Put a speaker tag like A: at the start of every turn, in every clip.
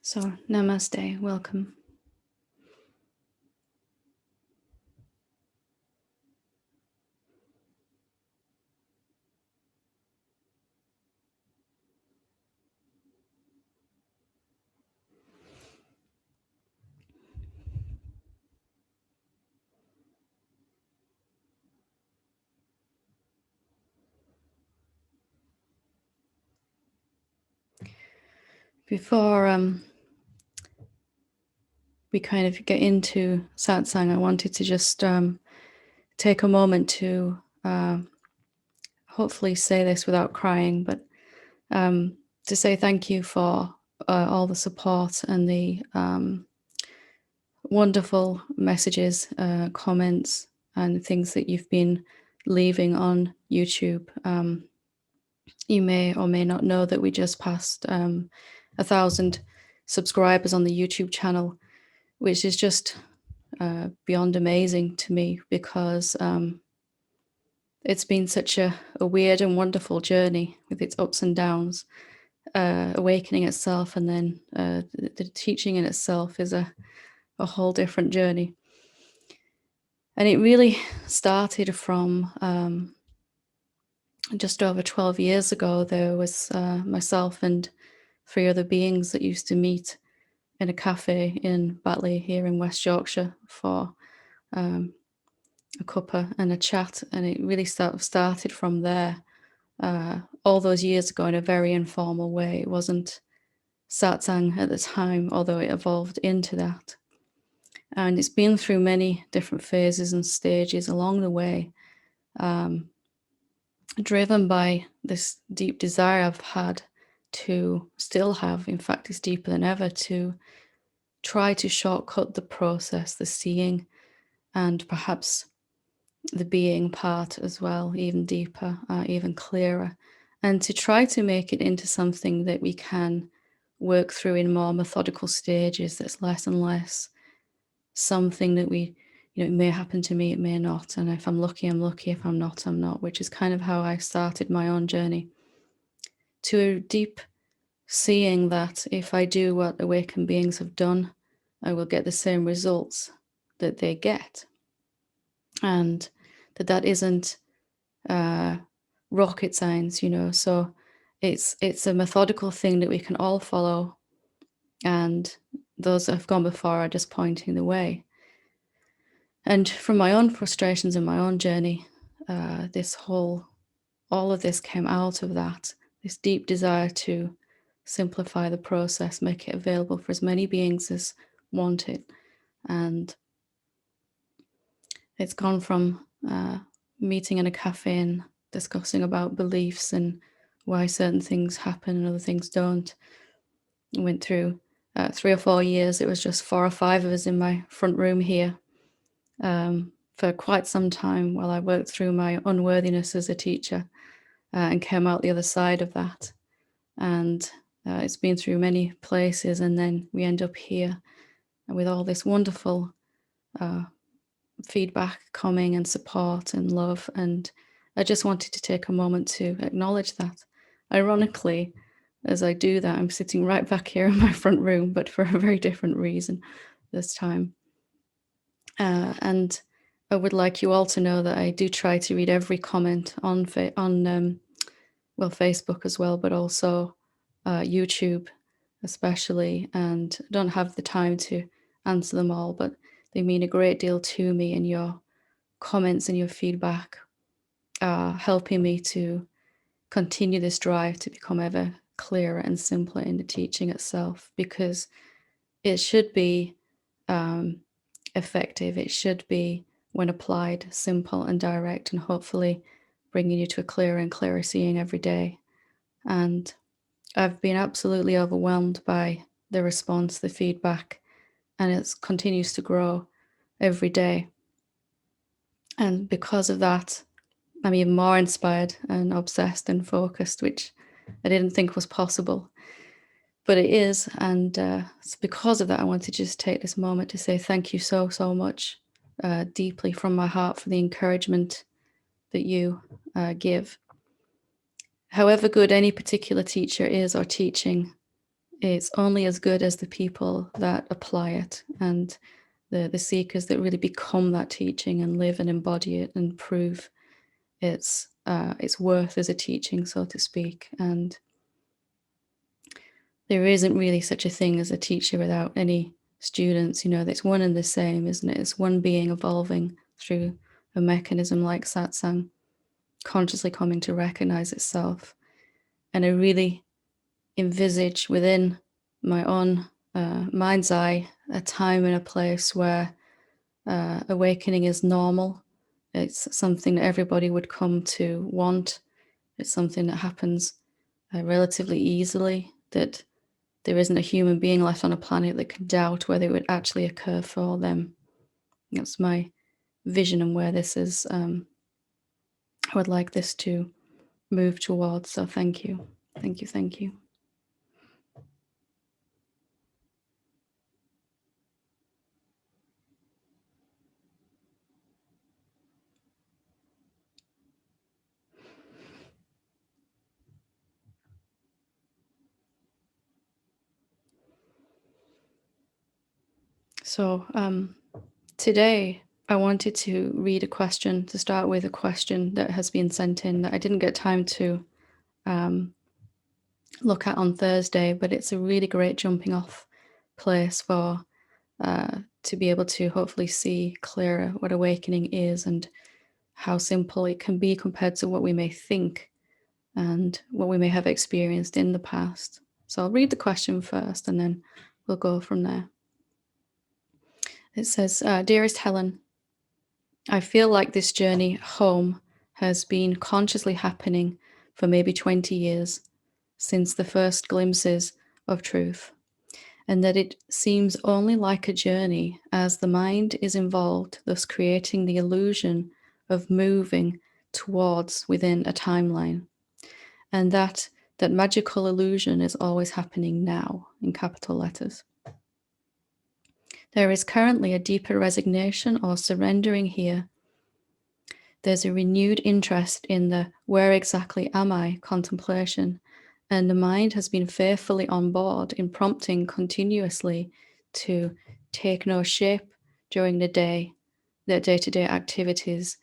A: So, namaste, welcome. Before we kind of get into Satsang, I wanted to just take a moment to hopefully say this without crying, but to say thank you for all the support and the wonderful messages, comments, and things that you've been leaving on YouTube. You may or may not know that we just passed 1,000 subscribers on the YouTube channel, which is just beyond amazing to me because it's been such a weird and wonderful journey with its ups and downs. Awakening itself and then the teaching in itself is a whole different journey. And it really started from just over 12 years ago. There was myself and 3 other beings that used to meet in a cafe in Batley here in West Yorkshire for a cuppa and a chat, and it really started from there. All those years ago in a very informal way. It wasn't Satsang at the time, although it evolved into that. And it's been through many different phases and stages along the way, driven by this deep desire I've had to still have, in fact, it's deeper than ever, to try to shortcut the process, the seeing, and perhaps the being part as well, even deeper, even clearer, and to try to make it into something that we can work through in more methodical stages, that's less and less something that we, it may happen to me, it may not, and if I'm lucky, I'm lucky, if I'm not, I'm not, which is kind of how I started my own journey to a deep seeing that if I do what awakened beings have done, I will get the same results that they get, and that isn't rocket science, so it's a methodical thing that we can all follow, and those that have gone before are just pointing the way. And from my own frustrations and my own journey, all of this came out of that, this deep desire to simplify the process, make it available for as many beings as want it. And it's gone from meeting in a cafe and discussing about beliefs and why certain things happen and other things don't. I went through 3 or 4 years. It was just 4 or 5 of us in my front room here for quite some time while I worked through my unworthiness as a teacher and came out the other side of that. And it's been through many places, and then we end up here with all this wonderful feedback coming and support and love, and I just wanted to take a moment to acknowledge that. Ironically, as I do that, I'm sitting right back here in my front room, but for a very different reason this time. And I would like you all to know that I do try to read every comment on Facebook as well, but also YouTube especially, and I don't have the time to answer them all, but they mean a great deal to me, and your comments and your feedback are helping me to continue this drive to become ever clearer and simpler in the teaching itself, because it should be effective. It should be, when applied, simple and direct, and hopefully bringing you to a clearer and clearer seeing every day. And I've been absolutely overwhelmed by the response, the feedback, and it continues to grow every day. And because of that, I'm even more inspired and obsessed and focused, which I didn't think was possible, but it is. And it's because of that, I want to just take this moment to say thank you so, so much, deeply from my heart, for the encouragement that you give. However good any particular teacher is or teaching, it's only as good as the people that apply it, and the seekers that really become that teaching and live and embody it and prove its worth as a teaching, so to speak. And there isn't really such a thing as a teacher without any students. It's one and the same, isn't it? It's one being evolving through a mechanism like Satsang, consciously coming to recognize itself. And I really envisage within my own mind's eye a time and a place where awakening is normal. It's something that everybody would come to want. It's something that happens relatively easily, that there isn't a human being left on a planet that can doubt whether it would actually occur for them. That's my vision and where this is. I would like this to move towards. So thank you. Thank you. Thank you. So today I wanted to read a question, to start with a question that has been sent in that I didn't get time to look at on Thursday, but it's a really great jumping off place for to be able to hopefully see clearer what awakening is and how simple it can be compared to what we may think and what we may have experienced in the past. So I'll read the question first and then we'll go from there. It says, Dearest Helen, I feel like this journey home has been consciously happening for maybe 20 years since the first glimpses of truth, and that it seems only like a journey as the mind is involved, thus creating the illusion of moving towards within a timeline, and that magical illusion is always happening now, in capital letters. There is currently a deeper resignation or surrendering here. There's a renewed interest in the where exactly am I contemplation, and the mind has been faithfully on board in prompting continuously to take no shape during the day, their day-to-day activities,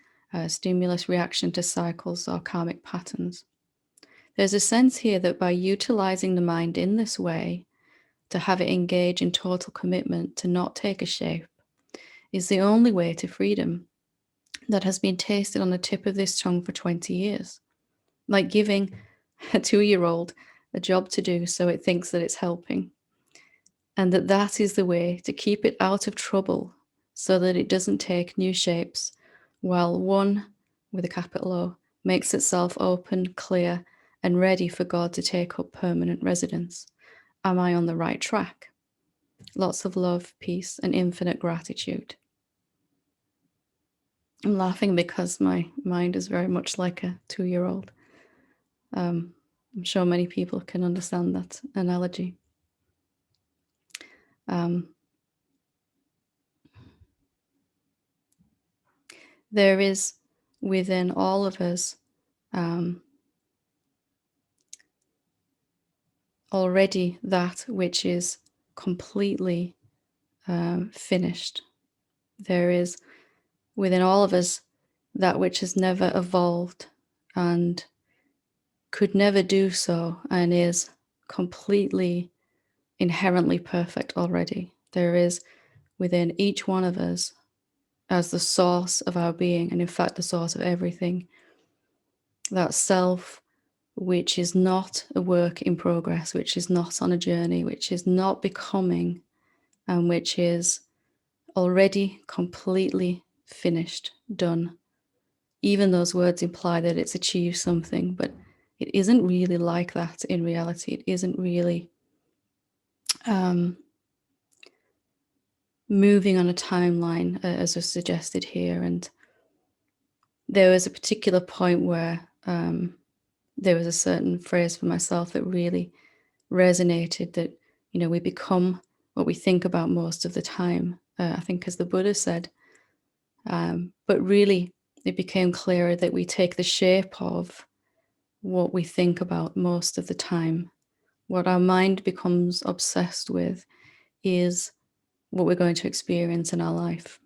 A: stimulus reaction to cycles or karmic patterns. There's a sense here that by utilizing the mind in this way, to have it engage in total commitment to not take a shape, is the only way to freedom that has been tasted on the tip of this tongue for 20 years. Like giving a 2-year-old a job to do so it thinks that it's helping. And that is the way to keep it out of trouble so that it doesn't take new shapes while one, with a capital O, makes itself open, clear, and ready for God to take up permanent residence. Am I on the right track? Lots of love, peace, and infinite gratitude. I'm laughing because my mind is very much like a 2-year-old. I'm sure many people can understand that analogy. There is within all of us already that which is completely finished. There is within all of us that which has never evolved and could never do so and is completely inherently perfect already. There is within each one of us as the source of our being, and in fact the source of everything, that self which is not a work in progress, which is not on a journey, which is not becoming, and which is already completely finished, done. Even those words imply that it's achieved something, but it isn't really like that in reality. It isn't really moving on a timeline as was suggested here. And there was a particular point where there was a certain phrase for myself that really resonated, that we become what we think about most of the time, I think, as the Buddha said, but really it became clearer that we take the shape of what we think about most of the time. What our mind becomes obsessed with is what we're going to experience in our life.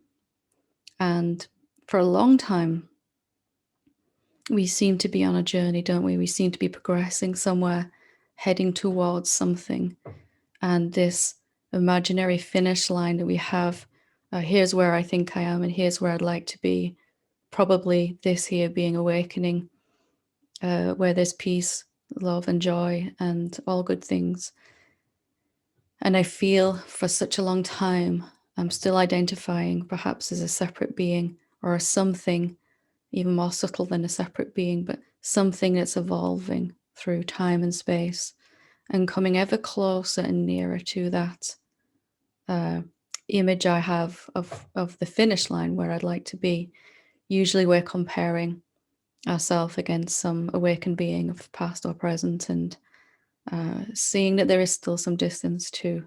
A: And for a long time, we seem to be on a journey, don't we? We seem to be progressing somewhere, heading towards something. And this imaginary finish line that we have, here's where I think I am and here's where I'd like to be. Probably this here being awakening, where there's peace, love and joy and all good things. And I feel for such a long time, I'm still identifying perhaps as a separate being or as something even more subtle than a separate being, but something that's evolving through time and space and coming ever closer and nearer to that image I have of the finish line where I'd like to be. Usually we're comparing ourselves against some awakened being of past or present, and seeing that there is still some distance to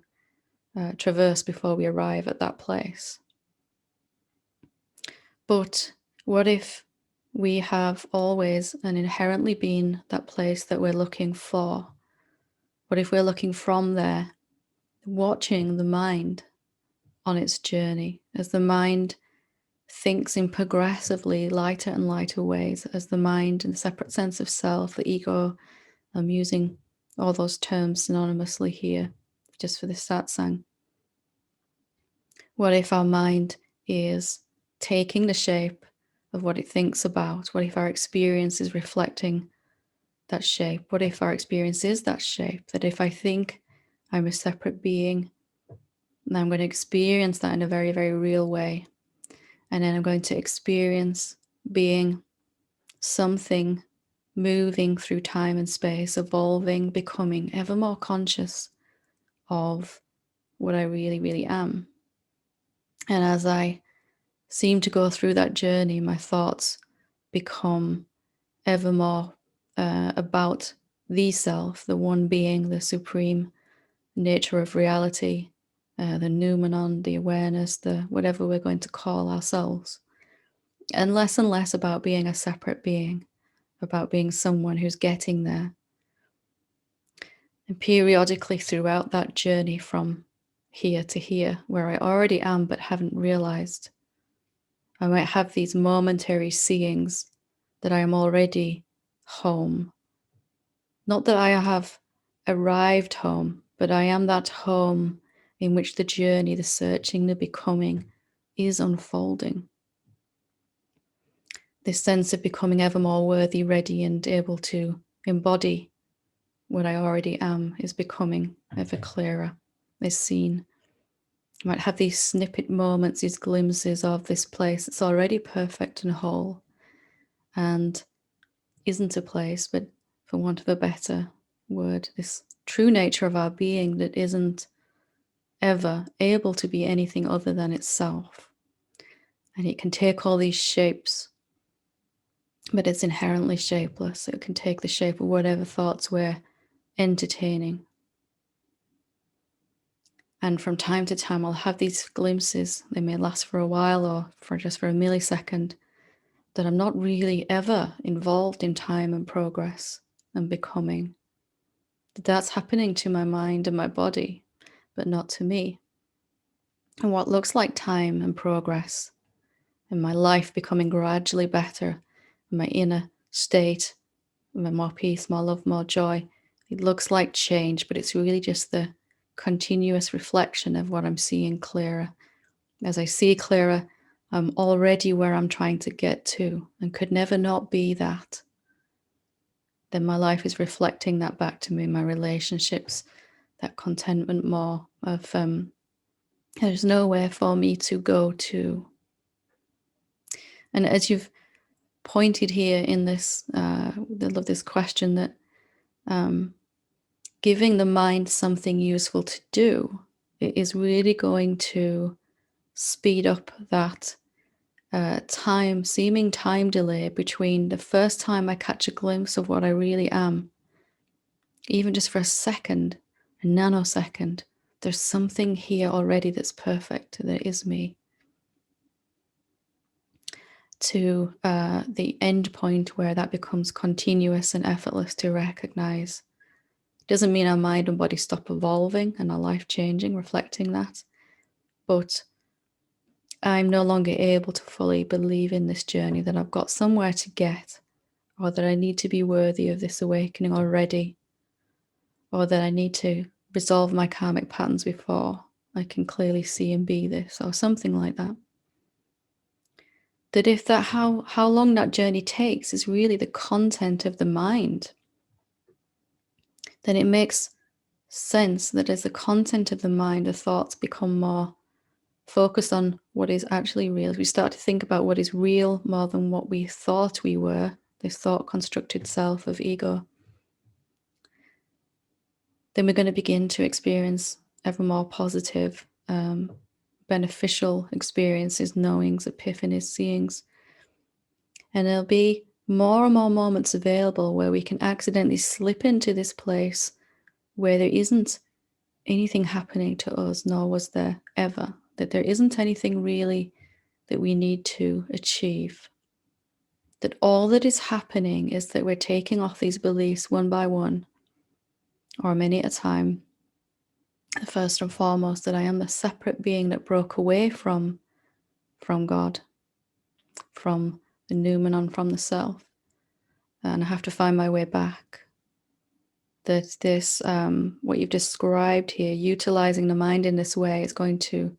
A: traverse before we arrive at that place. But what if we have always and inherently been that place that we're looking for? What if we're looking from there, watching the mind on its journey as the mind thinks in progressively lighter and lighter ways, as the mind and the separate sense of self, the ego, I'm using all those terms synonymously here just for this satsang. What if our mind is taking the shape of what it thinks about? What if our experience is reflecting that shape? What if our experience is that shape? That if I think I'm a separate being, then I'm going to experience that in a very, very real way. And then I'm going to experience being something moving through time and space, evolving, becoming ever more conscious of what I really, really am. And as I seem to go through that journey, my thoughts become ever more about the self, the one being, the supreme nature of reality, the noumenon, the awareness, the whatever we're going to call ourselves. And less about being a separate being, about being someone who's getting there. And periodically throughout that journey from here to here, where I already am but haven't realized, I might have these momentary seeings that I am already home. Not that I have arrived home, but I am that home in which the journey, the searching, the becoming is unfolding. This sense of becoming ever more worthy, ready, and able to embody what I already am is becoming ever clearer, is seen. I might have these snippet moments, these glimpses of this place that's already perfect and whole and isn't a place, but for want of a better word, this true nature of our being that isn't ever able to be anything other than itself. And it can take all these shapes, but it's inherently shapeless. It can take the shape of whatever thoughts we're entertaining. And from time to time, I'll have these glimpses. They may last for a while or for just for a millisecond, that I'm not really ever involved in time and progress and becoming. That's happening to my mind and my body, but not to me. And what looks like time and progress and my life becoming gradually better, and my inner state, more peace, more love, more joy, it looks like change, but it's really just the continuous reflection of what I'm seeing clearer. As I see clearer, I'm already where I'm trying to get to and could never not be that. Then my life is reflecting that back to me, my relationships, that contentment more of there's nowhere for me to go to. And as you've pointed here in this, I love this question that giving the mind something useful to do, it is really going to speed up that seeming time delay between the first time I catch a glimpse of what I really am, even just for a second, a nanosecond, there's something here already that's perfect, that is me, to the end point where that becomes continuous and effortless to recognize, Doesn't mean our mind and body stop evolving and our life changing, reflecting that. But I'm no longer able to fully believe in this journey, that I've got somewhere to get, or that I need to be worthy of this awakening already, or that I need to resolve my karmic patterns before I can clearly see and be this, or something like that. That if that how long that journey takes is really the content of the mind, then it makes sense that as the content of the mind, the thoughts become more focused on what is actually real. As we start to think about what is real more than what we thought we were, this thought constructed self of ego, then we're going to begin to experience ever more positive, beneficial experiences, knowings, epiphanies, seeings. And there'll be more and more moments available where we can accidentally slip into this place where there isn't anything happening to us, nor was there ever, that there isn't anything really that we need to achieve. That all that is happening is that we're taking off these beliefs one by one, or many at a time. First and foremost, that I am the separate being that broke away from God, from the noumenon, from the self. And I have to find my way back. That this, what you've described here, utilizing the mind in this way, is going to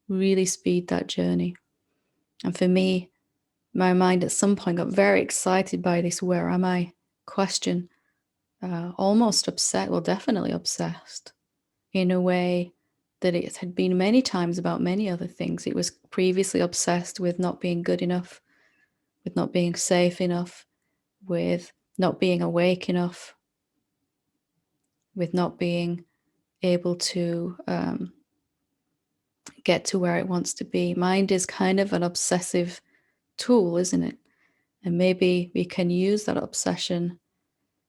A: really speed that journey. And for me, my mind at some point got very excited by this "where am I?" question, almost upset, well, definitely obsessed, in a way that it had been many times about many other things. It was previously obsessed with not being good enough, with not being safe enough, with not being awake enough, with not being able to get to where it wants to be. Mind is kind of an obsessive tool, isn't it? And maybe we can use that obsession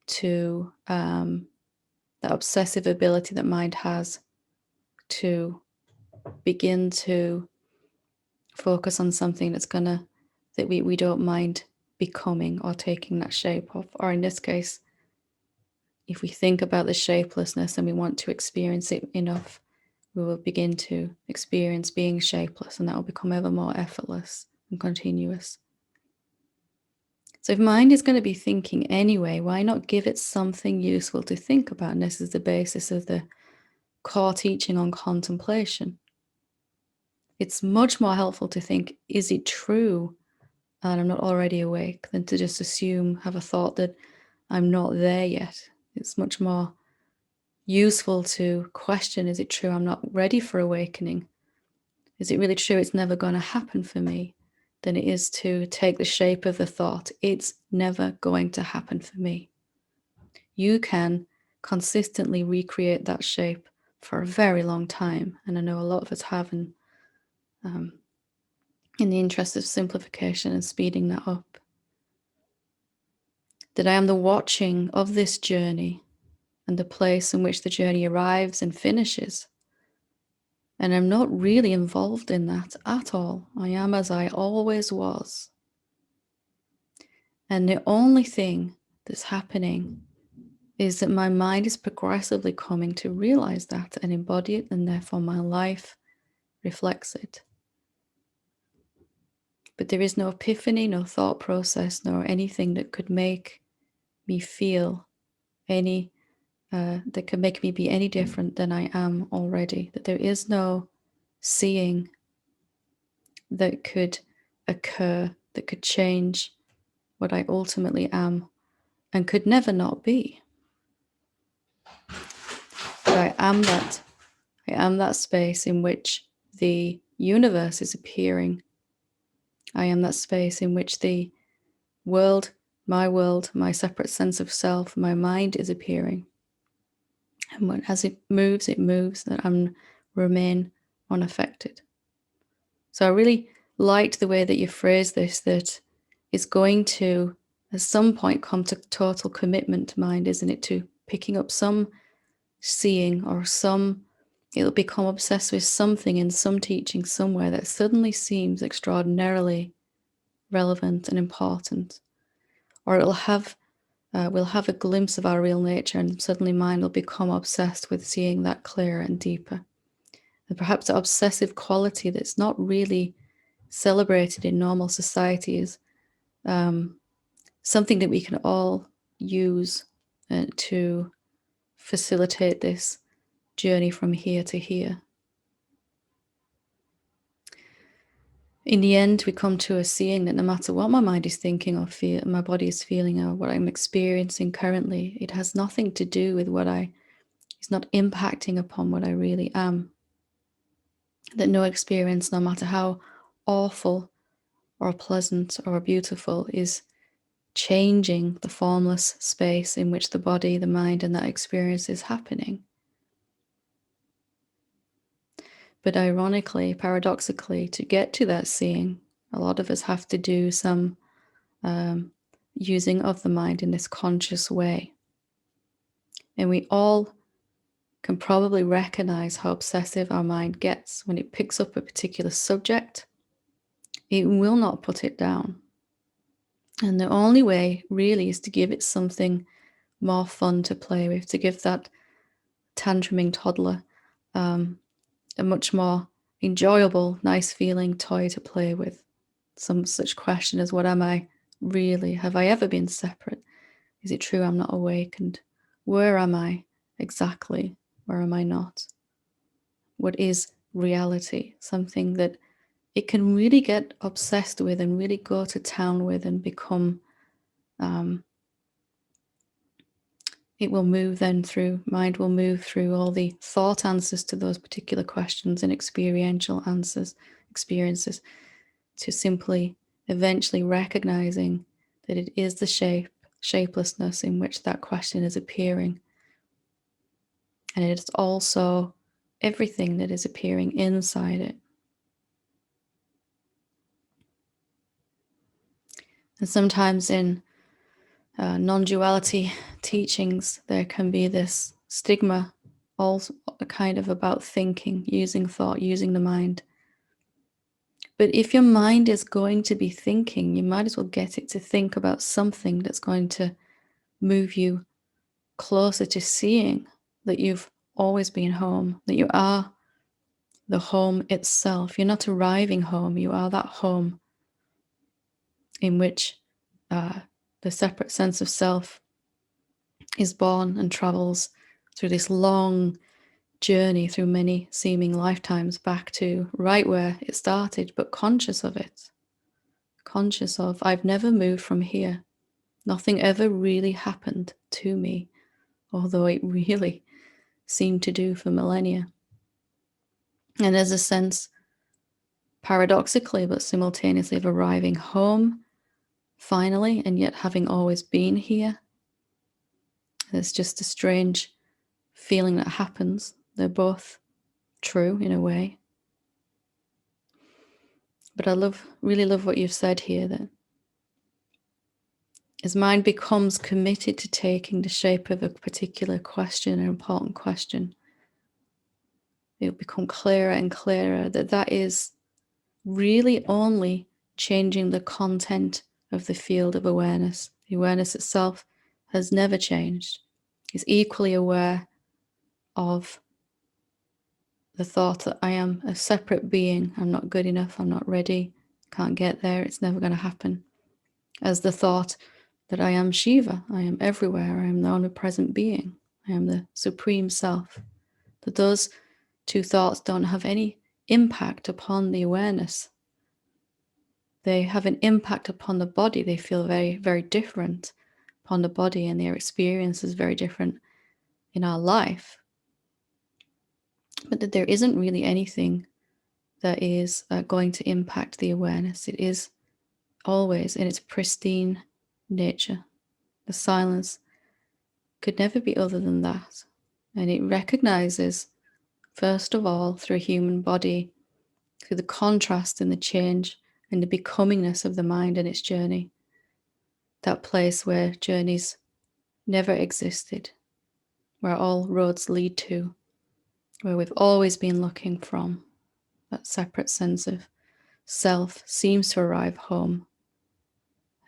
A: to, that obsessive ability that mind has, to begin to focus on something that's that we don't mind becoming or taking that shape of. Or in this case, if we think about the shapelessness and we want to experience it enough, we will begin to experience being shapeless, and that will become ever more effortless and continuous. So if mind is going to be thinking anyway, why not give it something useful to think about? And this is the basis of the core teaching on contemplation. It's much more helpful to think, is it true and I'm not already awake, than to just assume, have a thought that I'm not there yet. It's much more useful to question, is it true I'm not ready for awakening? Is it really true it's never going to happen for me? Than it is to take the shape of the thought, it's never going to happen for me. You can consistently recreate that shape for a very long time, and I know a lot of us have, and in the interest of simplification and speeding that up, that I am the watching of this journey and the place in which the journey arrives and finishes. And I'm not really involved in that at all. I am as I always was. And the only thing that's happening is that my mind is progressively coming to realize that and embody it, and therefore my life reflects it. But there is no epiphany, no thought process, nor anything that could make me feel any, that could make me be any different than I am already. That there is no seeing that could occur, that could change what I ultimately am and could never not be. But I am that space in which the universe is appearing. I am that space in which the world, my separate sense of self, my mind is appearing. And as it moves, that I remain unaffected. So I really liked the way that you phrased this, that it's going to, at some point, come to total commitment to mind, isn't it? To picking up some seeing, or it'll become obsessed with something in some teaching somewhere that suddenly seems extraordinarily relevant and important. Or it'll have we'll have a glimpse of our real nature, and suddenly mind will become obsessed with seeing that clearer and deeper. And perhaps the obsessive quality that's not really celebrated in normal society is something that we can all use to facilitate this journey from here to here. In the end, we come to a seeing that no matter what my mind is thinking or my body is feeling or what I'm experiencing currently, it has nothing to do with it's not impacting upon what I really am. That no experience, no matter how awful or pleasant or beautiful, is changing the formless space in which the body, the mind, and that experience is happening. But ironically, paradoxically, to get to that seeing, a lot of us have to do some using of the mind in this conscious way. And we all can probably recognize how obsessive our mind gets when it picks up a particular subject. It will not put it down. And the only way really is to give it something more fun to play with, to give that tantruming toddler a much more enjoyable, nice feeling toy to play with. Some such question as, what am I really? Have I ever been separate? Is it true I'm not awakened? Where am I exactly? Where am I not? What is reality? Something that it can really get obsessed with and really go to town with and become, it will move then through, mind will move through all the thought answers to those particular questions and experiential experiences, to simply eventually recognizing that it is the shapelessness in which that question is appearing. And it is also everything that is appearing inside it. And sometimes in non-duality teachings, there can be this stigma, also kind of about thinking, using thought, using the mind. But if your mind is going to be thinking, you might as well get it to think about something that's going to move you closer to seeing that you've always been home, that you are the home itself. You're not arriving home, you are that home in which the separate sense of self is born and travels through this long journey through many seeming lifetimes back to right where it started, but conscious of it. Conscious of, I've never moved from here. Nothing ever really happened to me, although it really seemed to do for millennia. And there's a sense, paradoxically, but simultaneously, of arriving home finally, and yet having always been here. There's just a strange feeling that happens. They're both true in a way. But I really love what you've said here, that as mind becomes committed to taking the shape of a particular question, an important question, it'll become clearer and clearer that that is really only changing the content of the field of awareness. The awareness itself has never changed. It's equally aware of the thought that I am a separate being, I'm not good enough, I'm not ready, can't get there, it's never going to happen. As the thought that I am Shiva, I am everywhere, I am the omnipresent being, I am the supreme self. That those two thoughts don't have any impact upon the awareness. They have an impact upon the body. They feel very, very different upon the body, and their experience is very different in our life. But that there isn't really anything that is going to impact the awareness. It is always in its pristine nature. The silence could never be other than that. And it recognizes, first of all, through a human body, through the contrast and the change and the becomingness of the mind and its journey, that place where journeys never existed, where all roads lead to, where we've always been looking from. That separate sense of self seems to arrive home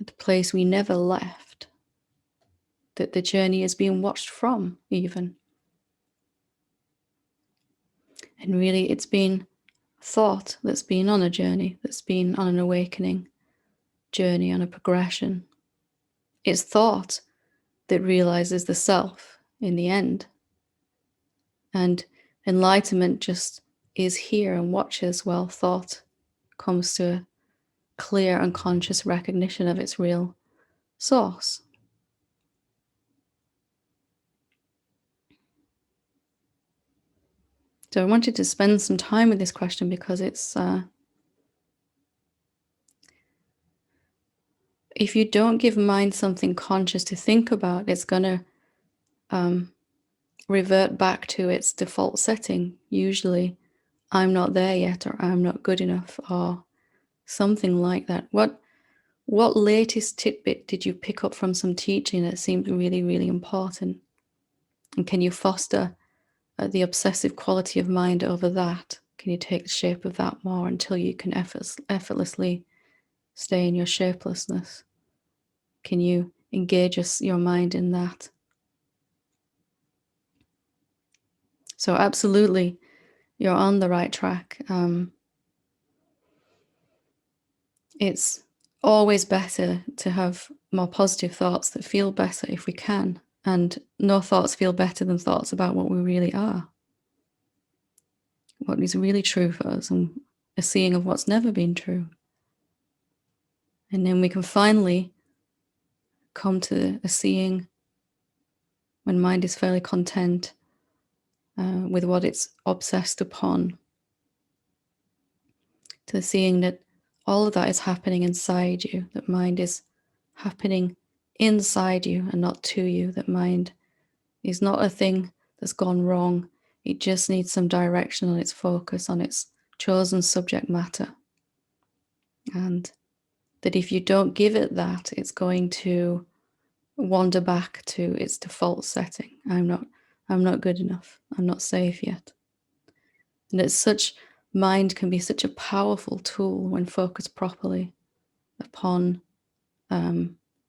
A: at the place we never left. that the journey is being watched from, even. And really, it's been thought that's been on a journey, that's been on an awakening journey, on a progression. It's thought that realizes the self in the end. And enlightenment just is here and watches while thought comes to a clear and conscious recognition of its real source. So I wanted to spend some time with this question because it's, if you don't give mind something conscious to think about, it's going to revert back to its default setting. Usually, I'm not there yet, or I'm not good enough, or something like that. What latest tidbit did you pick up from some teaching that seemed really, really important? And can you foster the obsessive quality of mind over that? Can you take the shape of that more until you can effortlessly stay in your shapelessness? Can you engage your mind in that? So absolutely, you're on the right track. It's always better to have more positive thoughts that feel better if we can. And no thoughts feel better than thoughts about what we really are, what is really true for us, and a seeing of what's never been true. And then we can finally come to a seeing when mind is fairly content with what it's obsessed upon, to seeing that all of that is happening inside you, that mind is happening inside you and not to you, that mind is not a thing that's gone wrong. It just needs some direction on its focus, on its chosen subject matter. And that if you don't give it that, it's going to wander back to its default setting. I'm not good enough. I'm not safe yet. And mind can be such a powerful tool when focused properly upon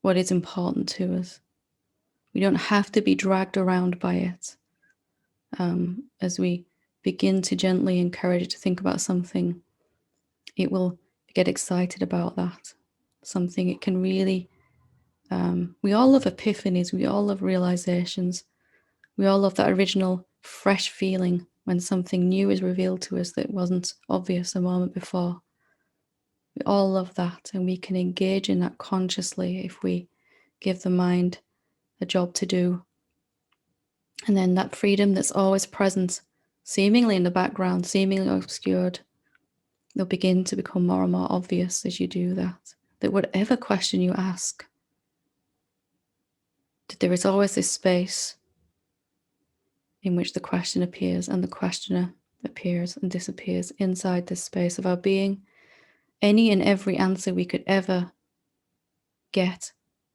A: what is important to us. We don't have to be dragged around by it. As we begin to gently encourage it to think about something, it will get excited about that. Something it can really, we all love epiphanies, we all love realizations, we all love that original fresh feeling when something new is revealed to us that wasn't obvious a moment before. We all love that, and we can engage in that consciously if we give the mind a job to do. And then that freedom that's always present, seemingly in the background, seemingly obscured, they'll begin to become more and more obvious as you do that. That whatever question you ask, that there is always this space in which the question appears and the questioner appears and disappears inside this space of our being. Any and every answer we could ever get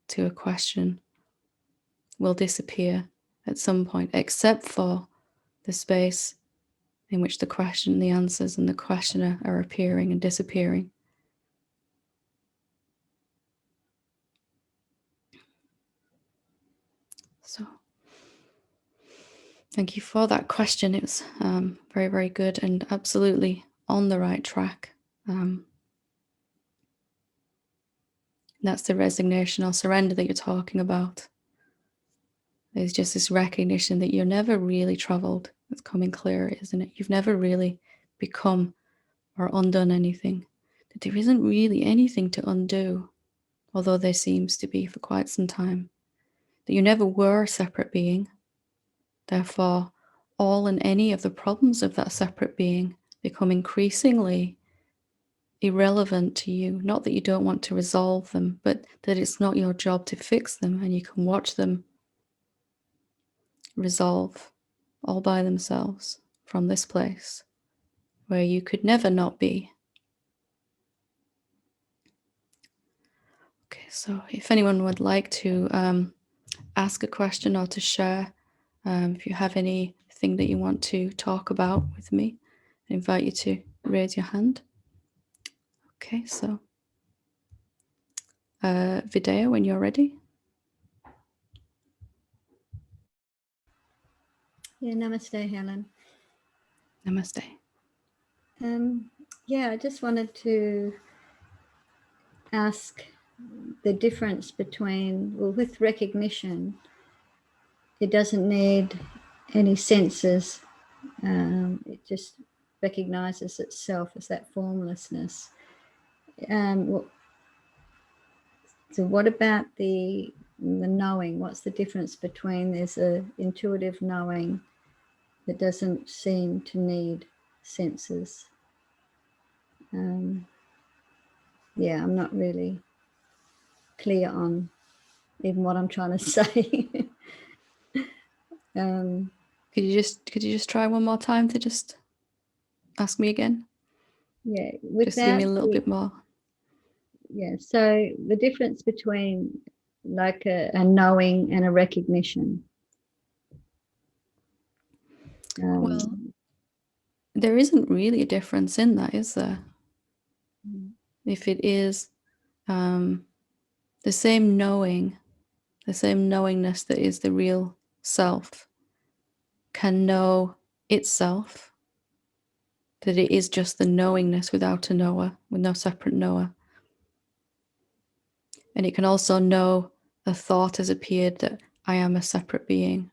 A: to a question will disappear at some point, except for the space in which the question, the answers, and the questioner are appearing and disappearing. So thank you for that question. It was very, very good and absolutely on the right track. That's the resignation or surrender that you're talking about. There's just this recognition that you're never really traveled. It's coming clearer, isn't it? You've never really become or undone anything. That there isn't really anything to undo, although there seems to be for quite some time. That you never were a separate being. Therefore, all and any of the problems of that separate being become increasingly irrelevant to you. Not that you don't want to resolve them, but that it's not your job to fix them, and you can watch them resolve all by themselves from this place where you could never not be. Okay, so if anyone would like to ask a question or to share, if you have anything that you want to talk about with me, I invite you to raise your hand. Okay, so Vidya, when you're ready.
B: Yeah, namaste, Helen.
A: Namaste.
B: Yeah, I just wanted to ask the difference between, well, with recognition, it doesn't need any senses. It just recognizes itself as that formlessness. Well, so what about the knowing? What's the difference between there's a intuitive knowing that doesn't seem to need senses? Yeah, I'm not really clear on even what I'm trying to say.
A: Could you just try one more time to just ask me again?
B: Yeah,
A: Just to give
B: without
A: me a little
B: the,
A: bit more.
B: yeah. So the difference between like a knowing and a recognition.
A: Well, there isn't really a difference in that, is there? If it is the same knowing, the same knowingness that is the real self can know itself, that it is just the knowingness without a knower, with no separate knower. And it can also know a thought has appeared that I am a separate being.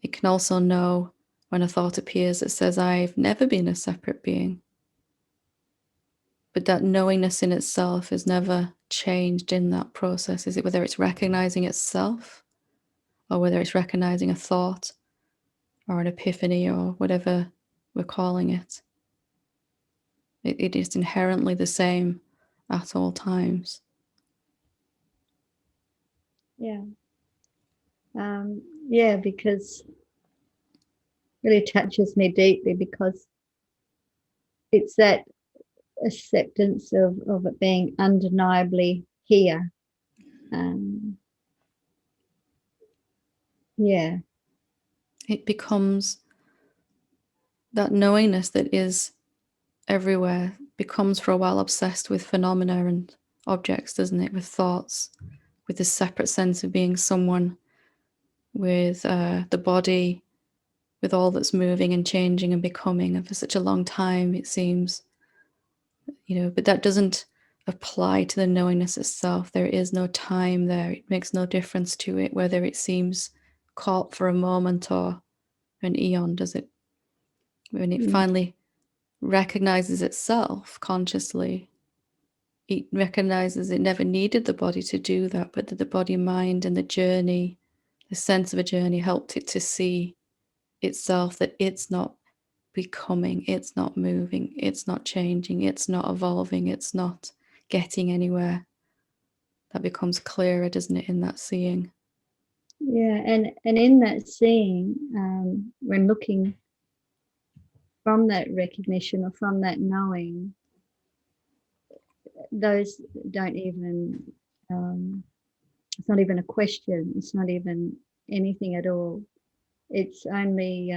A: It can also know when a thought appears that says I've never been a separate being. But that knowingness in itself is never changed in that process. Is it whether it's recognizing itself or whether it's recognizing a thought or an epiphany or whatever we're calling it? It is inherently the same at all times.
B: Yeah. Yeah, because it really touches me deeply because it's that acceptance of it being undeniably here. Yeah.
A: It becomes that knowingness that is everywhere, becomes for a while obsessed with phenomena and objects, doesn't it? With thoughts, with this separate sense of being someone, with the body, with all that's moving and changing and becoming. And for such a long time, it seems, but that doesn't apply to the knowingness itself. There is no time there. It makes no difference to it whether it seems caught for a moment or an eon, does it? When it finally recognizes itself consciously, it recognizes it never needed the body to do that, but that the body, mind, and the journey, the sense of a journey, helped it to see itself, that it's not becoming, it's not moving, it's not changing, it's not evolving, it's not getting anywhere. That becomes clearer, doesn't it, in that seeing?
B: Yeah, and in that seeing, when looking from that recognition or from that knowing, those don't even, it's not even a question, it's not even anything at all. It's only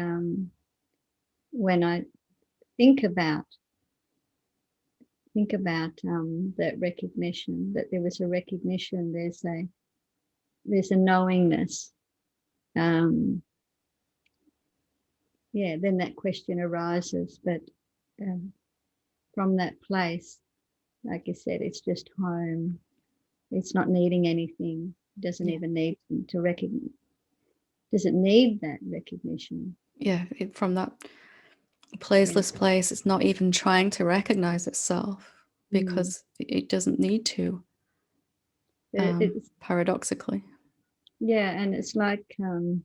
B: when I think about that recognition, that there was a recognition, there's a knowingness. Yeah, then that question arises, but from that place, like I said, it's just home. It's not needing anything. It doesn't even need to recognize. Does it need that recognition?
A: Yeah, from that placeless place, it's not even trying to recognize itself because it doesn't need to,
B: It's,
A: paradoxically.
B: yeah, and it's like, a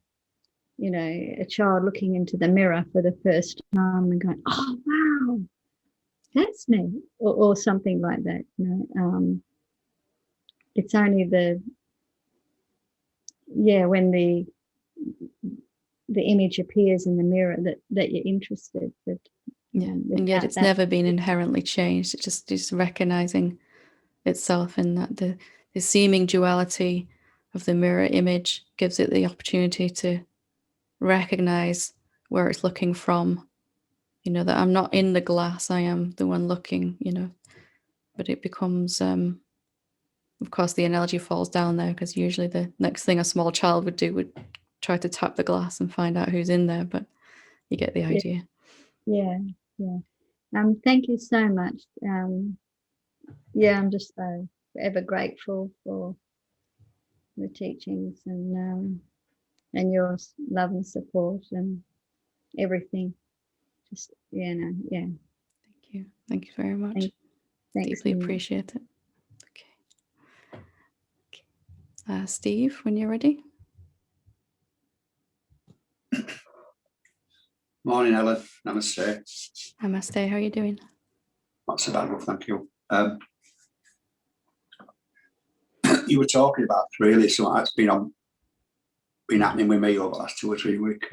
B: child looking into the mirror for the first time and going, oh, wow, that's me, or something like that. It's only when the image appears in the mirror that you're interested. But
A: and yet it's never been inherently changed. It's just recognizing itself in that the seeming duality of the mirror image gives it the opportunity to recognize where it's looking from. That I'm not in the glass, I am the one looking. But it becomes, of course, the analogy falls down there because usually the next thing a small child would do would try to tap the glass and find out who's in there, but you get the idea.
B: Yeah. Thank you so much. I'm just forever grateful for the teachings and your love and support and everything. Just
A: Thank you. Thank you very much.
B: Thanks.
A: Deeply appreciate it. Okay. Steve, when you're ready.
C: Morning, Helen. Namaste.
A: Namaste. How are you doing?
C: Not so bad, well, thank you. You were talking about really something that's been happening with me over the last 2 or 3 weeks,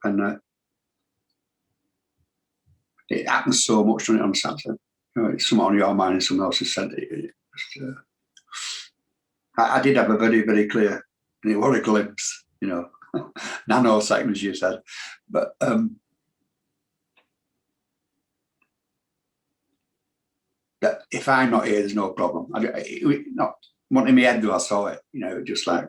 C: and it happens so much, doesn't it, on Satsang? It's something on your mind and someone else has said it. I did have a very, very clear, and it was a glimpse, nanoseconds, you said, but that if I'm not here, there's no problem. Not wanting my head though, I saw it, just like.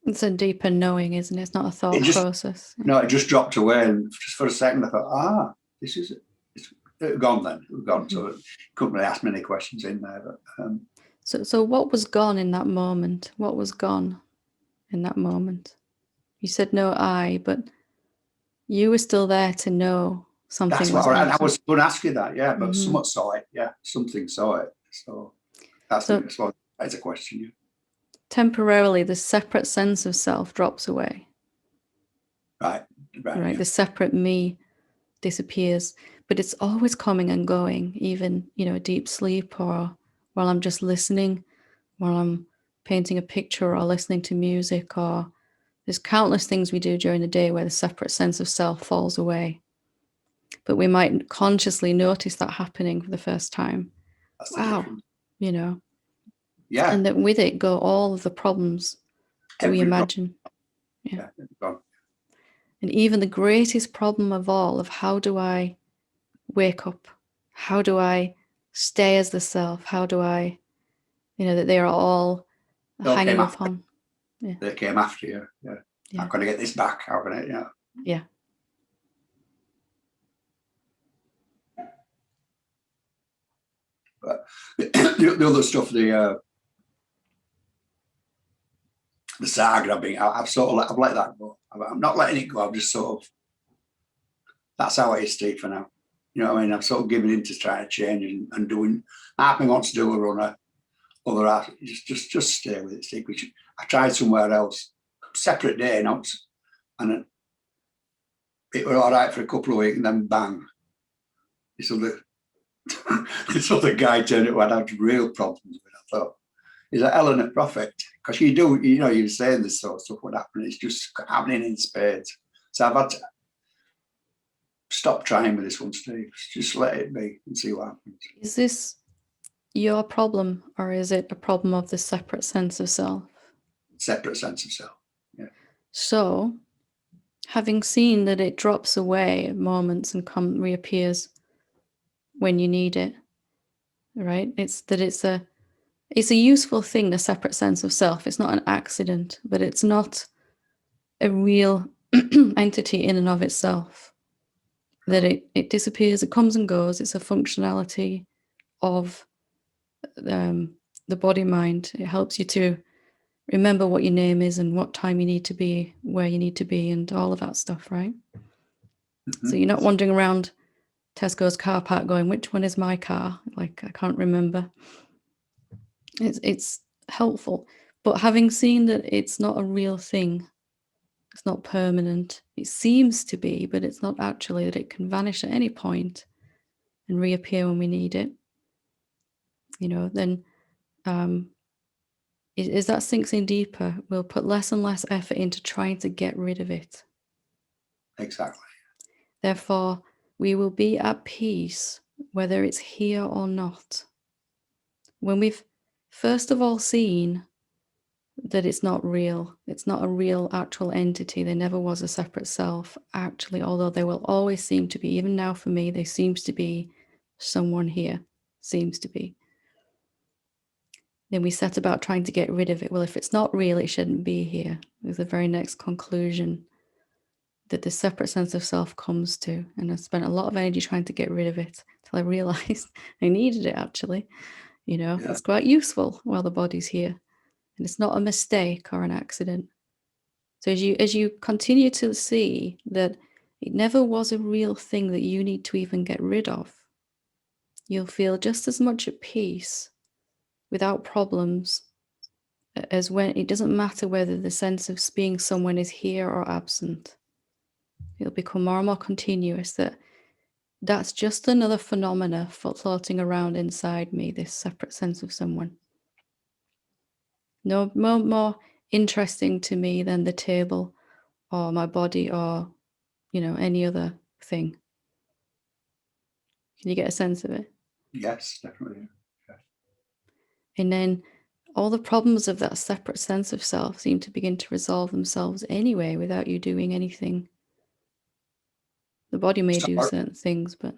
A: It's a deeper knowing, isn't it? It's not a thought process.
C: No, it just dropped away, and just for a second I thought, this is it. It's gone then. It was gone, so couldn't really ask many questions in there. But
A: So what was gone in that moment? What was gone in that moment? You said no I, but you were still there to know something.
C: That's what I was going to ask you that, but someone saw it, something saw it. So that's a question. Yeah.
A: Temporarily, the separate sense of self drops away.
C: Right. Yeah.
A: The separate me disappears, but it's always coming and going, even, deep sleep or while I'm just listening, while I'm painting a picture or listening to music, or there's countless things we do during the day where the separate sense of self falls away. But we might consciously notice that happening for the first time.
C: That's
A: wow,
C: Yeah.
A: And that with it go all of the problems that we imagine.
C: Yeah.
A: And even the greatest problem of all, of how do I wake up? How do I stay as the self? How do I, that they are all hanging upon.
C: Yeah. They came after you. Yeah. I'm going to get this back. How can I? Yeah.
A: Yeah.
C: But the other stuff, the saga, I've let that go. I'm not letting it go. I'm just sort of, that's how it is, Steve, for now. You know what I mean? I'm sort of giving in to trying to change and doing. Half me wants to do a runner, other half just stay with it, Steve. Which I tried somewhere else, separate day, and it was all right for a couple of weeks, and then bang, this other guy turned up. I had real problems with. I thought, is that Helen a prophet? Because you're saying this sort of stuff would happen. It's just happening in spades. So I've had to stop trying with this one, Steve. Just let it be and see what happens.
A: Is this your problem, or is it a problem of the separate sense of self?
C: Separate sense of self, yeah.
A: So, having seen that it drops away at moments and reappears when you need it, right? It's a useful thing, the separate sense of self. It's not an accident, but it's not a real entity in and of itself. That it disappears, it comes and goes. It's a functionality of the body-mind. It helps you to remember what your name is and what time you need to be, where you need to be, and all of that stuff, right? So you're not wandering around Tesco's car park going, which one is my car? Like, I can't remember. It's helpful. But having seen that it's not a real thing, it's not permanent, it seems to be, but it's not actually, that it can vanish at any point and reappear when we need it, then as that sinks in deeper, we'll put less and less effort into trying to get rid of it.
C: Exactly.
A: Therefore, we will be at peace whether it's here or not. When we've first of all seen that it's not real, it's not a real actual entity, there never was a separate self, actually, although there will always seem to be, even now for me, there seems to be someone here, seems to be. then we set about trying to get rid of it. Well, if it's not real, it shouldn't be here. Is the very next conclusion that the separate sense of self comes to. And I spent a lot of energy trying to get rid of it till I realized I needed it, actually. It's quite useful while the body's here. And it's not a mistake or an accident. So as you continue to see that it never was a real thing that you need to even get rid of, you'll feel just as much at peace without problems as when it doesn't matter whether the sense of being someone is here or absent. It'll become more and more continuous that that's just another phenomena floating around inside me, this separate sense of someone. No more interesting to me than the table or my body or, any other thing. Can you get a sense of it?
C: Yes, definitely. Yeah.
A: And then all the problems of that separate sense of self seem to begin to resolve themselves anyway without you doing anything. The body may do certain things, but...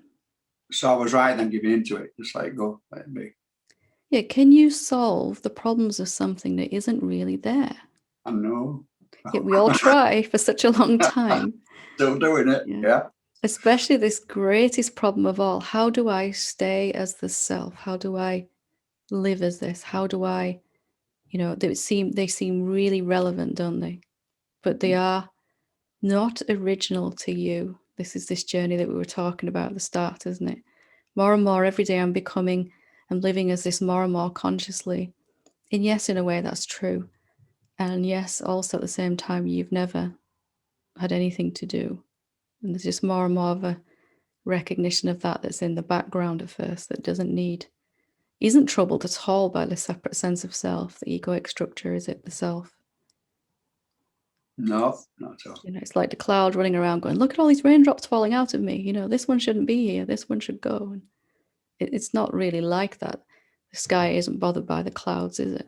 C: So I was right then giving into it, just let it go, let it be.
A: Yeah, can you solve the problems of something that isn't really there?
C: I know.
A: Yet we all try for such a long time.
C: Still doing it, yeah.
A: Especially this greatest problem of all. How do I stay as the self? How do I live as this? How do I, they seem really relevant, don't they? But they are not original to you. This is this journey that we were talking about at the start, isn't it? More and more every day I'm living as this more and more consciously. And yes, in a way that's true. And yes, also at the same time, you've never had anything to do. And there's just more and more of a recognition of that's in the background at first that isn't troubled at all by the separate sense of self, the egoic structure, is it, the self?
C: No, not at all.
A: It's like the cloud running around going, look at all these raindrops falling out of me. This one shouldn't be here. This one should go. And it's not really like that. The sky isn't bothered by the clouds, is it?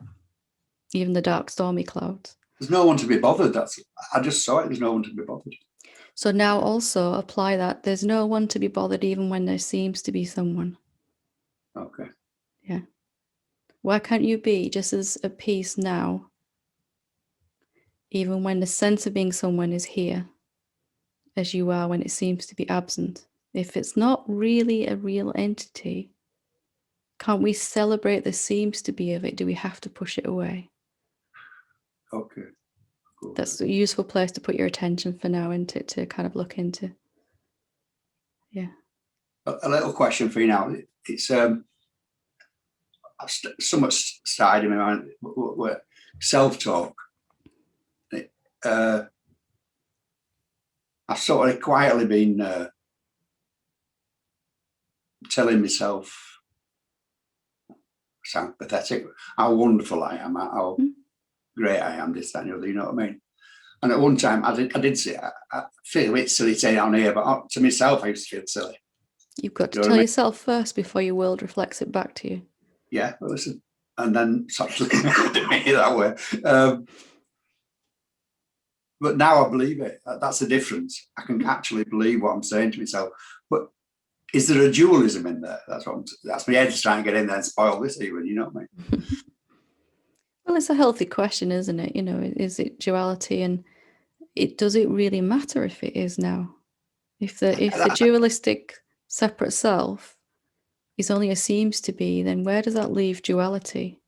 A: Even the dark, stormy clouds.
C: There's no one to be bothered. I just saw it. There's no one to be bothered.
A: So now also apply that. There's no one to be bothered even when there seems to be someone.
C: Okay.
A: Yeah. Why can't you be just as at peace now, even when the sense of being someone is here, as you are when it seems to be absent? If it's not really a real entity, can't we celebrate the seems to be of it? Do we have to push it away?
C: Okay. Cool.
A: That's a useful place to put your attention for now, isn't it, to kind of look into. Yeah.
C: A little question for you now. It's I've somewhat started in my mind. Self-talk. I've sort of quietly been telling myself, sound pathetic, how wonderful I am, how great I am, this, that, and the other, you know what I mean? And at one time, I did say, I feel a bit silly saying it on here, but to myself, I used to feel silly.
A: You've got to tell yourself first before your world reflects it back to you.
C: Yeah, but listen, and then stop looking at me that way. But now I believe it. That's the difference. I can actually believe what I'm saying to myself. But is there a dualism in there? That's my head's trying to get in there and spoil this even, you know what I mean?
A: Well, it's a healthy question, isn't it? Is it duality, and does it really matter if it is now? If the dualistic separate self is only a seems to be, then where does that leave duality?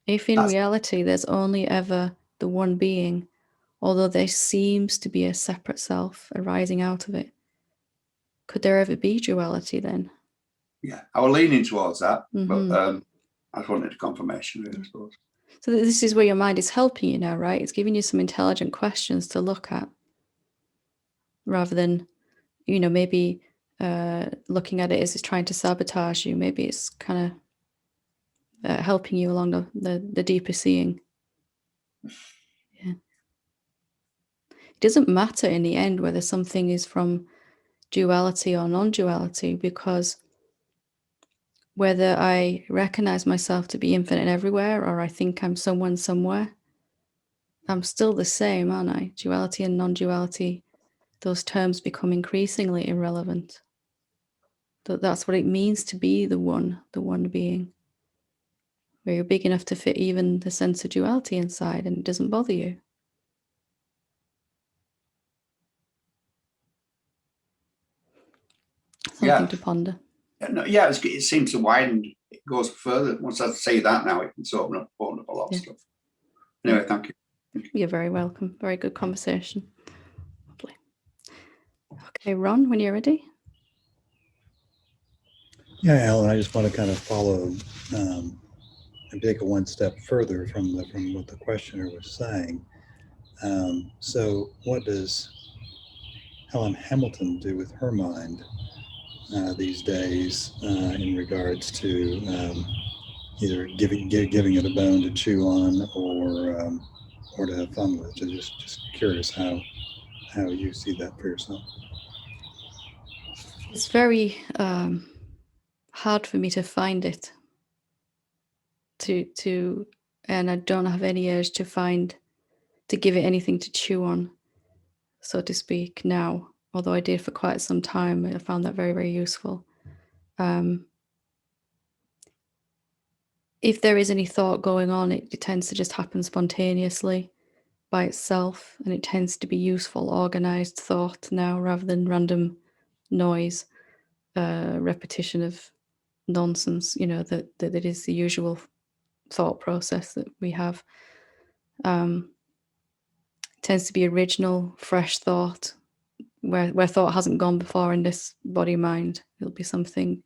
A: If in reality there's only ever the one being, although there seems to be a separate self arising out of it, could there ever be duality then?
C: Yeah, I was leaning towards that, but I just wanted a confirmation, really, I suppose.
A: So this is where your mind is helping you now, right? It's giving you some intelligent questions to look at, rather than, maybe looking at it as it's trying to sabotage you. Maybe it's kind of helping you along the deeper seeing. Yeah. It doesn't matter in the end whether something is from duality or non-duality, because whether I recognize myself to be infinite everywhere or I think I'm someone somewhere, I'm still the same, aren't I? Duality and non-duality, those terms become increasingly irrelevant. That's what it means to be the one being. where you're big enough to fit even the sense of duality inside and it doesn't bother you. Something to ponder.
C: No, yeah, it seems to widen. It goes further. Once I say that now, it can open up a lot of stuff. Anyway, thank you.
A: You're very welcome. Very good conversation. Lovely. Okay, Ron, when you're ready.
D: Yeah, Helen, I just want to kind of follow and take it one step further from what the questioner was saying. So what does Helen Hamilton do with her mind these days in regards to either giving it a bone to chew on or to have fun with? Just curious how you see that for yourself.
A: It's very hard for me to find it. And I don't have any urge to give it anything to chew on, so to speak, now. Although I did for quite some time, I found that very, very useful. If there is any thought going on, it tends to just happen spontaneously by itself, and it tends to be useful, organized thought now rather than random noise, repetition of nonsense, that it is the usual thought process that we have. Tends to be original, fresh thought, where thought hasn't gone before in this body mind. It'll be something,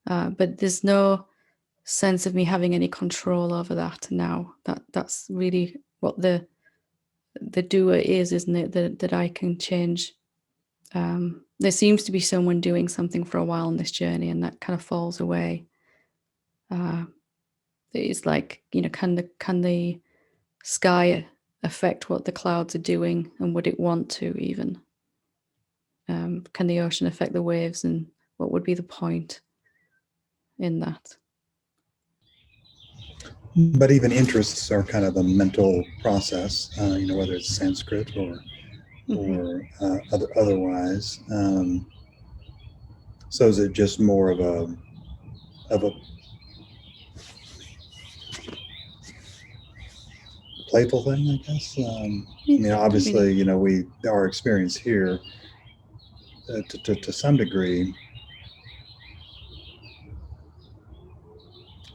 A: but there's no sense of me having any control over that now. That's really what the doer is, isn't it? That I can change. There seems to be someone doing something for a while on this journey, and that kind of falls away. It's like, can the sky affect what the clouds are doing, and would it want to even? Can the ocean affect the waves, and what would be the point in that?
D: But even interests are kind of a mental process, whether it's Sanskrit or otherwise. So is it just more of a playful thing, I guess? Obviously, our experience here to some degree,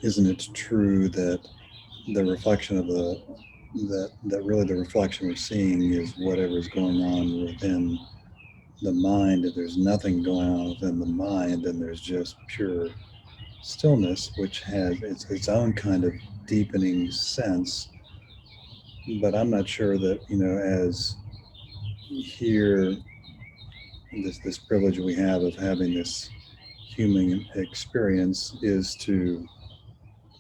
D: isn't it true that the reflection of that really the reflection we're seeing is whatever's going on within the mind? If there's nothing going on within the mind, then there's just pure stillness, which has its own kind of deepening sense. But I'm not sure that, as here, this privilege we have of having this human experience is to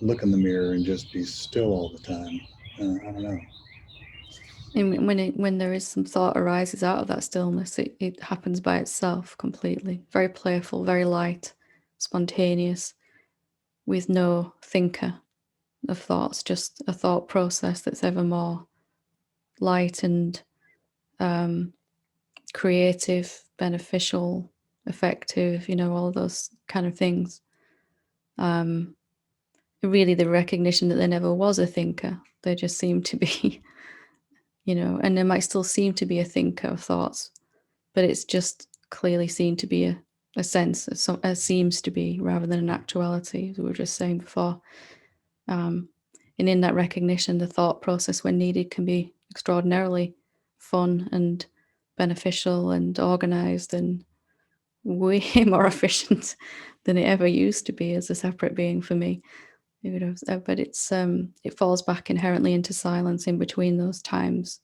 D: look in the mirror and just be still all the time. I don't know.
A: And when there is some thought arises out of that stillness, it happens by itself completely. Very playful, very light, spontaneous, with no thinker of thoughts, just a thought process that's ever more light and creative, beneficial, effective, all of those kind of things. Really the recognition that there never was a thinker. There just seemed to be, and there might still seem to be a thinker of thoughts, but it's just clearly seen to be a sense, seems to be, rather than an actuality, as we were just saying before. And in that recognition, the thought process, when needed, can be extraordinarily fun and beneficial and organized and way more efficient than it ever used to be as a separate being for me. But it falls back inherently into silence in between those times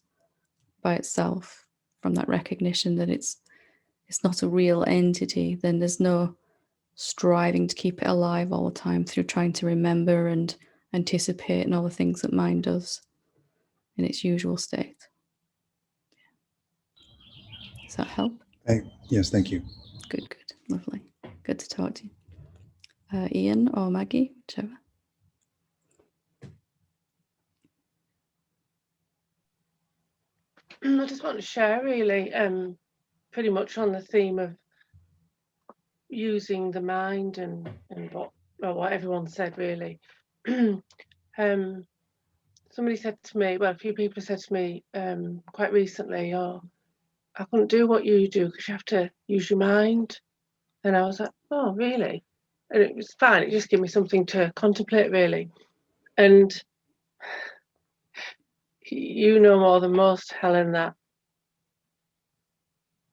A: by itself, from that recognition that it's not a real entity. Then there's no striving to keep it alive all the time through trying to remember and anticipate and all the things that mind does in its usual state. Does that help?
D: Yes, thank you.
A: Good, lovely. Good to talk to you. Ian or Maggie, whichever.
E: I just want to share really, pretty much on the theme of using the mind and what everyone said really. somebody said to me, well, a few people said to me quite recently, oh, I couldn't do what you do because you have to use your mind. And I was like, oh, really? And it was fine. It just gave me something to contemplate, really. And you know more than most, Helen, that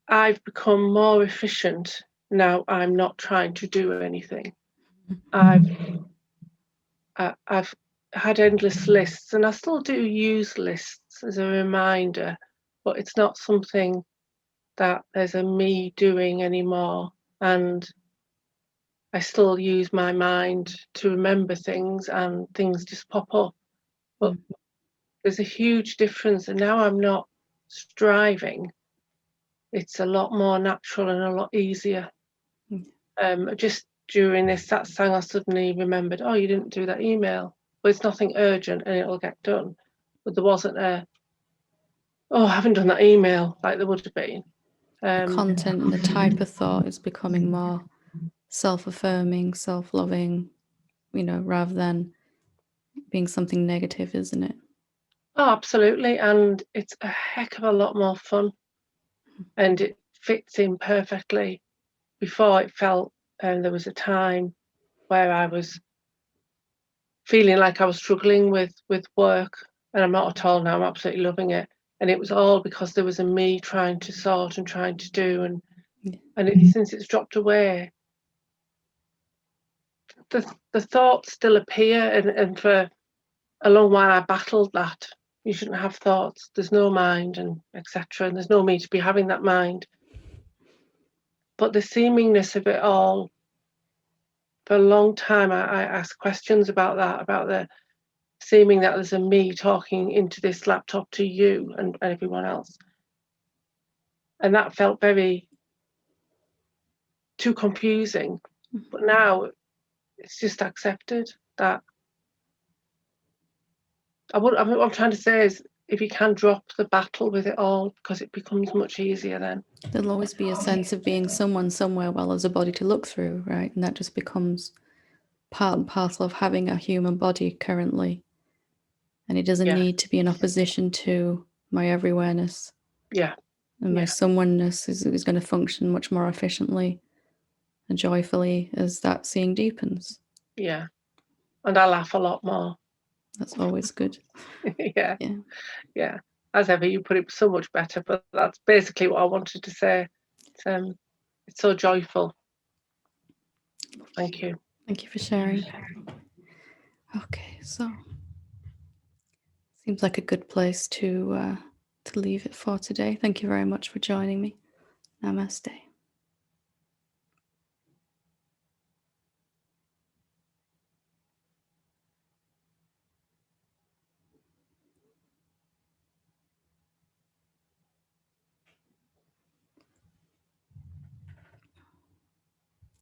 E: I've become more efficient now. I'm not trying to do anything. I've had endless lists, and I still do use lists as a reminder, but it's not something that there's a me doing anymore. And I still use my mind to remember things, and things just pop up. But there's a huge difference, and now I'm not striving. It's a lot more natural and a lot easier. Just during this satsang, I suddenly remembered, oh, you didn't do that email. Well, it's nothing urgent and it'll get done. But there wasn't oh, I haven't done that email like there would have been.
A: The content and the type of thought is becoming more self-affirming, self-loving, rather than being something negative, isn't it?
E: Oh, absolutely. And it's a heck of a lot more fun. And it fits in perfectly. Before it felt, there was a time where I was feeling like I was struggling with work, and I'm not at all now. I'm absolutely loving it. And it was all because there was a me trying to sort and trying to do, and since it's dropped away, the thoughts still appear, and for a long while I battled that. You shouldn't have thoughts. There's no mind, and etc. And there's no me to be having that mind. But the seemingness of it all, for a long time, I asked questions about that, about the seeming that there's a me talking into this laptop to you and everyone else. And that felt very too confusing. But now it's just accepted that what I'm trying to say is, if you can drop the battle with it all, because it becomes much easier then.
A: There'll always be a sense of being someone somewhere while there's a body to look through, right? And that just becomes part and parcel of having a human body currently. And it doesn't need to be in opposition to my every-awareness.
E: Yeah.
A: And my someoneness is going to function much more efficiently and joyfully as that seeing deepens.
E: Yeah. And I laugh a lot more.
A: That's always good.
E: Yeah. As ever, you put it so much better, but that's basically what I wanted to say. It's so joyful. Thank you.
A: Thank you for sharing. Okay, so seems like a good place to leave it for today. Thank you very much for joining me. Namaste.